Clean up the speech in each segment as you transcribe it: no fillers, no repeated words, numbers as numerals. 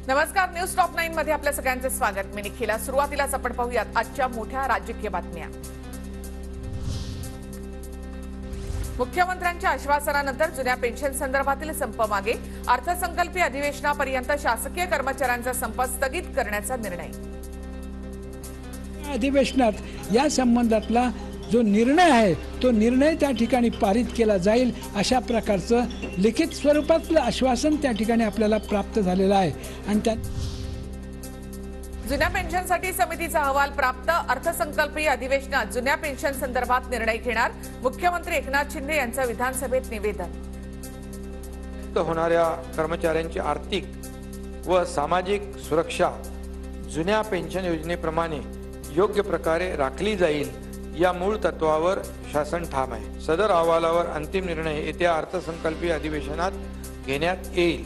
नमस्कार, news top 9 मध्ये आपल्या सगळ्यांचे स्वागत। मी निखिला। सुरुवातीलाच आपण पाहूयात आजच्या मोठ्या राजकीय बातम्या। मुख्यमंत्र्यांच्या आश्वासनानंतर जुन्या पेन्शन संदर्भातील संप मागे, अर्थसंकल्पीय अधिवेशनापर्यंत शासकीय कर्मचाऱ्यांचा संप स्थगित करण्याचा निर्णय। अधिवेशनात या संबंधातला जो निर्णय आहे तो निर्णय त्या ठिकाणी पारित केला जाईल अशा प्रकारचं लिखित स्वरूपातलं आश्वासन त्या ठिकाणी आपल्याला प्राप्त झालेलं आहे। आणि त्या जुन्या पेन्शनसाठी समितीचा अहवाल प्राप्त, अर्थसंकल्पीय अधिवेशनात जुन्या पेन्शन संदर्भात निर्णय घेणार। मुख्यमंत्री एकनाथ शिंदे यांचं विधानसभेत निवेदन। होणाऱ्या कर्मचाऱ्यांची आर्थिक व सामाजिक सुरक्षा जुन्या पेन्शन योजनेप्रमाणे योग्य प्रकारे राखली जाईल या मूळ तत्वावर शासन ठाम आहे। सदर अहवालावर अंतिम निर्णय येत्या अर्थसंकल्पीय अधिवेशनात घेण्यात येईल।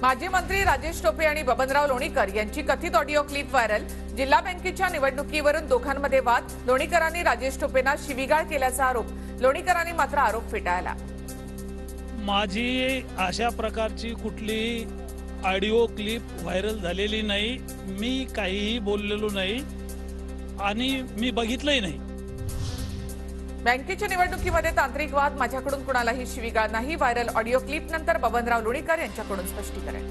माजी मंत्री राजेश टोपे आणि बबनराव लोणीकर यांची कथित ऑडिओ क्लिप व्हायरल। जिल्हा बँकेच्या निवडणुकीवरून दोघांमध्ये वाद, लोणीकरांनी राजेश टोपेंना शिवीगाळ केल्याचा आरोप। लोणीकरांनी मात्र आरोप फेटाळला। माझी अशा प्रकारची कुठली ऑडिओ क्लिप व्हायरल झालेली नाही, मी काहीही बोललेलो नाही आणि मी बघितलंही नाही। बँकेच्या निवडणुकीमध्ये तांत्रिक वाद, माझ्याकडून कुणालाही शिवीगाळ नाही। व्हायरल ऑडिओ क्लिप नंतर बबनराव लोणीकर यांच्याकडून स्पष्टीकरण।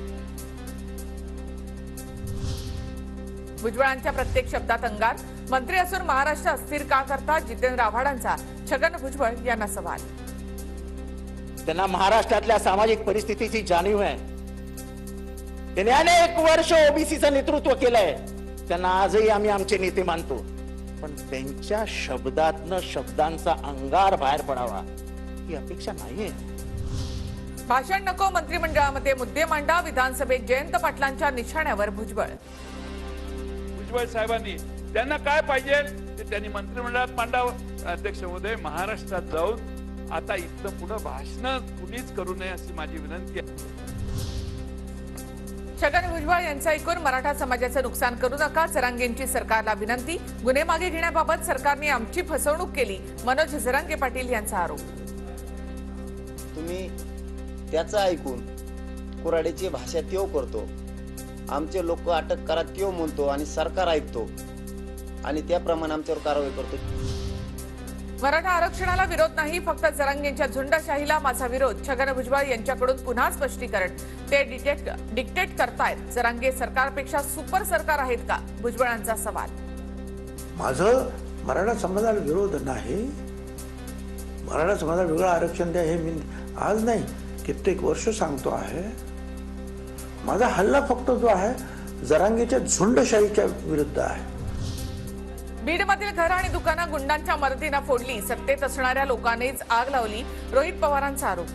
भुजबळांच्या प्रत्येक शब्दात अंगार, मंत्री असून महाराष्ट्र अस्थिर का करतात? जितेंद्र आव्हाडांचा छगन भुजबळ यांना सवाल। त्यांना महाराष्ट्रातल्या सामाजिक परिस्थितीची जाणीव आहे। त्यांनी अनेक वर्ष ओबीसीचं नेतृत्व केलंय। त्यांना आजही आम्ही आमचे नेते मानतो, पण त्यांच्या शब्दातनं शब्दांचा अंगार बाहेर पडावा ही अपेक्षा नाहीये। भाषण नको, मंत्रिमंडळामध्ये मुद्दे मांडा। विधानसभेत जयंत पाटलांच्या निशाण्यावर भुजबळ। भुजबळ साहेबांनी त्यांना काय पाहिजे ते त्यांनी मंत्रिमंडळात मांडावं। अध्यक्ष महोदय, महाराष्ट्रात जाऊन आता इथं पुढे भाषण कुणीच करू नये अशी माझी विनंती आहे। छगन भुजबळ यांचं ऐकून मराठा समाजाचं नुकसान करू नका, जरांगेंची सरकारला विनंती। गुन्हे मागे घेण्याबाबत सरकारने आमची फसवणूक केली, मनोज जरांगे पाटील यांचा आरोप। तुम्ही त्याचं ऐकून कुऱ्हाडीची भाषा त्यो करतो, आमचे लोक अटक करा त्यो म्हणतो आणि सरकार ऐकतो आणि त्याप्रमाणे आमच्यावर कारवाई करतो। मराठा आरक्षणाला विरोध नाही, फक्त जरांगेंच्या झुंडशाहीला माझा विरोध। छगन भुजबळ यांच्याकडून पुन्हा स्पष्टीकरण। ते डिक्टेट करतायत। जरांगे सरकारपेक्षा सुपर सरकार आहेत का? भुजबळांचा सवाल। माझं मराठा समाजाला विरोध नाही, मराठा समाजाला वेगळं आरक्षण द्या हे मी आज नाही कित्येक वर्ष सांगतो आहे। माझा हल्ला फक्त जो आहे जरांगेच्या झुंडशाहीच्या विरुद्ध आहे। बीडमधील घर आणि दुकानं गुंडांच्या मदतीने फोडली, सत्तेत असणाऱ्या लोकांनीच आग लावली, रोहित पवारांचा आरोप।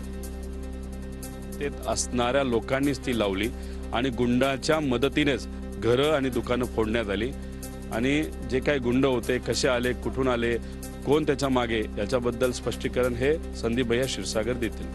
सत्तेत असणाऱ्या लोकांनीच ती लावली आणि गुंडाच्या मदतीनेच घरं आणि दुकानं फोडण्यात आली। आणि जे काही गुंड होते, कसे आले, कुठून आले, कोण त्याच्या मागे, याच्याबद्दल स्पष्टीकरण हे संदीप भैया क्षीरसागर देतील।